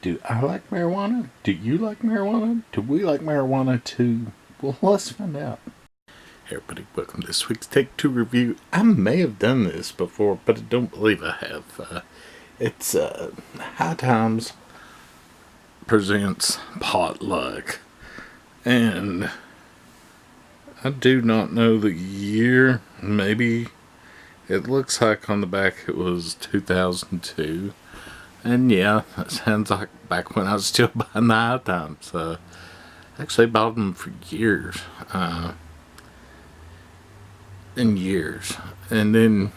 Do I like marijuana? Do you like marijuana? Do we like marijuana too? Well, let's find out. Hey everybody, welcome to this week's Take Two review. I may have done this before, but I don't believe I have. It's High Times presents Potluck. And I do not know the year. Maybe it looks like on the back it was 2002. And yeah, that sounds like back when I was still buying the High Times. Actually bought them for years. And years. And then,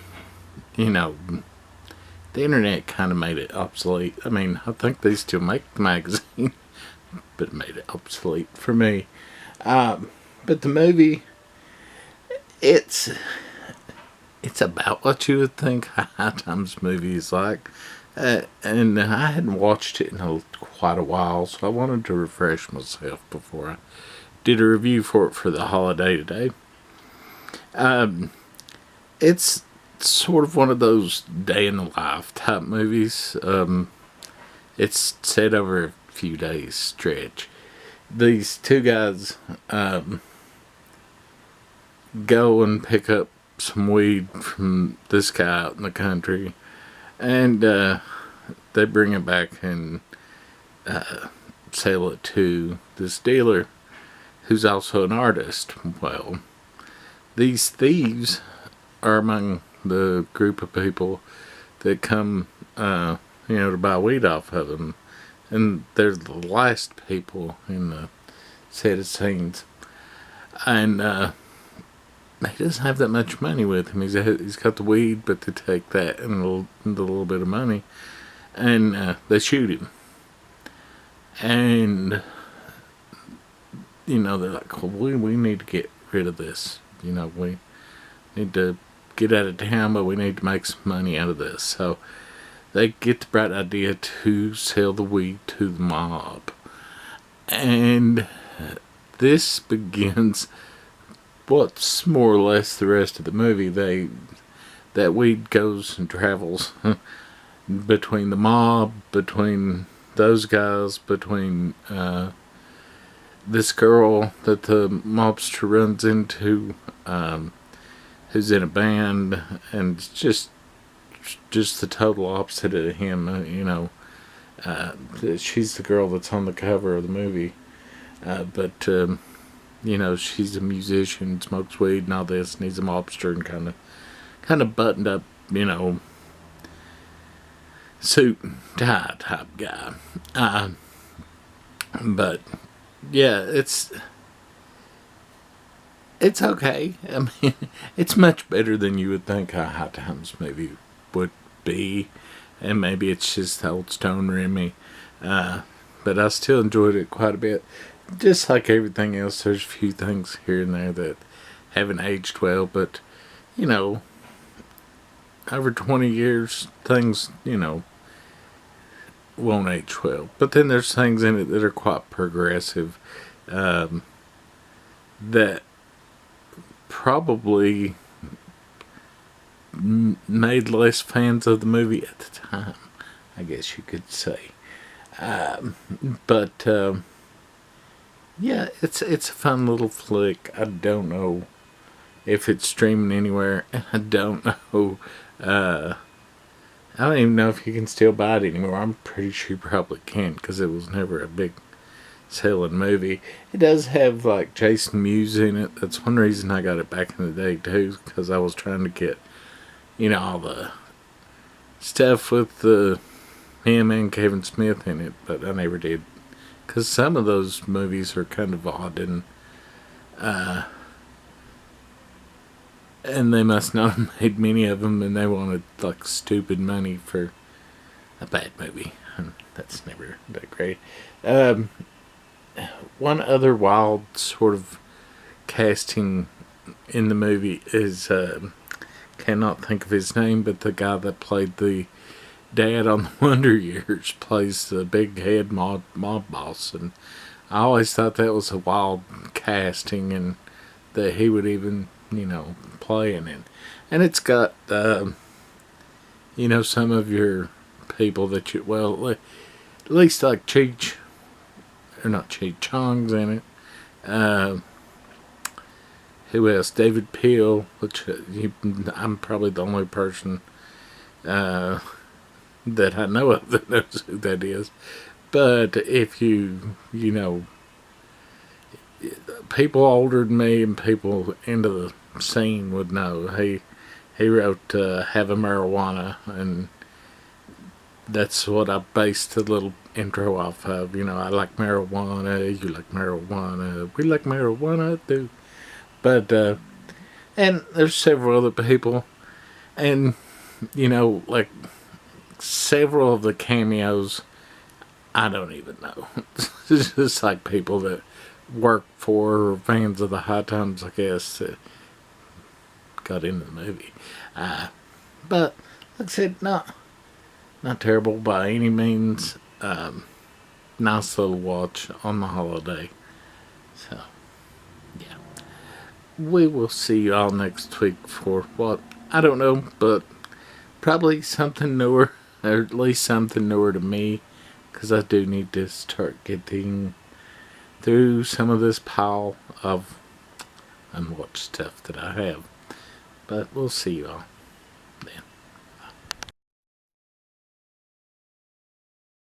you know, the internet kind of made it obsolete. I mean, I think they still make the magazine, but it made it obsolete for me. But the movie, it's about what you would think a High Times movie is like. And I hadn't watched it in quite a while, so I wanted to refresh myself before I did a review for it for the holiday today. It's sort of one of those day in the life type movies. It's set over a few days stretch. These two guys go and pick up some weed from this guy out in the country, and they bring it back and sell it to this dealer who's also an artist. Well, these thieves are among the group of people that come, to buy weed off of them. And they're the last people in the set of scenes. And he doesn't have that much money with him. He's got the weed, but they take that and a little bit of money. And they shoot him. And, they're like, well, we need to get rid of this. We need to get out of town, but we need to make some money out of this. So they get the bright idea to sell the weed to the mob. And this begins what's more or less the rest of the movie. That weed goes and travels between the mob, between those guys, between this girl that the mobster runs into, who's in a band, and just the total opposite of him. She's the girl that's on the cover of the movie, but she's a musician, smokes weed and all this, and he's a mobster and kind of buttoned up, suit and tie type guy. But yeah, it's okay. I mean, it's much better than you would think a High Times movie would be, and maybe it's just the old stoner in me. But I still enjoyed it quite a bit. Just like everything else, there's a few things here and there that haven't aged well, but over 20 years, things won't age well. But then there's things in it that are quite progressive, that probably made less fans of the movie at the time, I guess you could say. But yeah, it's a fun little flick. I don't know if it's streaming anywhere, and I don't know. I don't even know if you can still buy it anymore. I'm pretty sure you probably can't, because it was never a big selling movie. It does have like Jason Mewes in it. That's one reason I got it back in the day too, because I was trying to get all the stuff with him and Kevin Smith in it, but I never did, because some of those movies are kind of odd, and they must not have made many of them, and they wanted like stupid money for a bad movie, and that's never that great. One other wild sort of casting in the movie is, cannot think of his name, but the guy that played the dad on the Wonder Years plays the big head mob boss, and I always thought that was a wild casting, and that he would even play in it. And it's got some of your people that least like Cheech, or not Cheech, Chong's in it. Who else? David Peel, which I'm probably the only person that I know of that knows who that is. But if you know, people older than me and people into the scene would know. He wrote Have a Marijuana, and that's what I based the little intro off of. You know, I like marijuana, you like marijuana, we like marijuana too. But, and there's several other people, and, you know, like, several of the cameos, I don't even know. It's just like people that work for or fans of the High Times, I guess, that got into the movie. But, like I said, not terrible by any means. Nice little watch on the holiday. So, yeah. We will see y'all next week for what? I don't know, but probably something newer, or at least something newer to me, because I do need to start getting through some of this pile of unwatched stuff that I have. But we'll see y'all.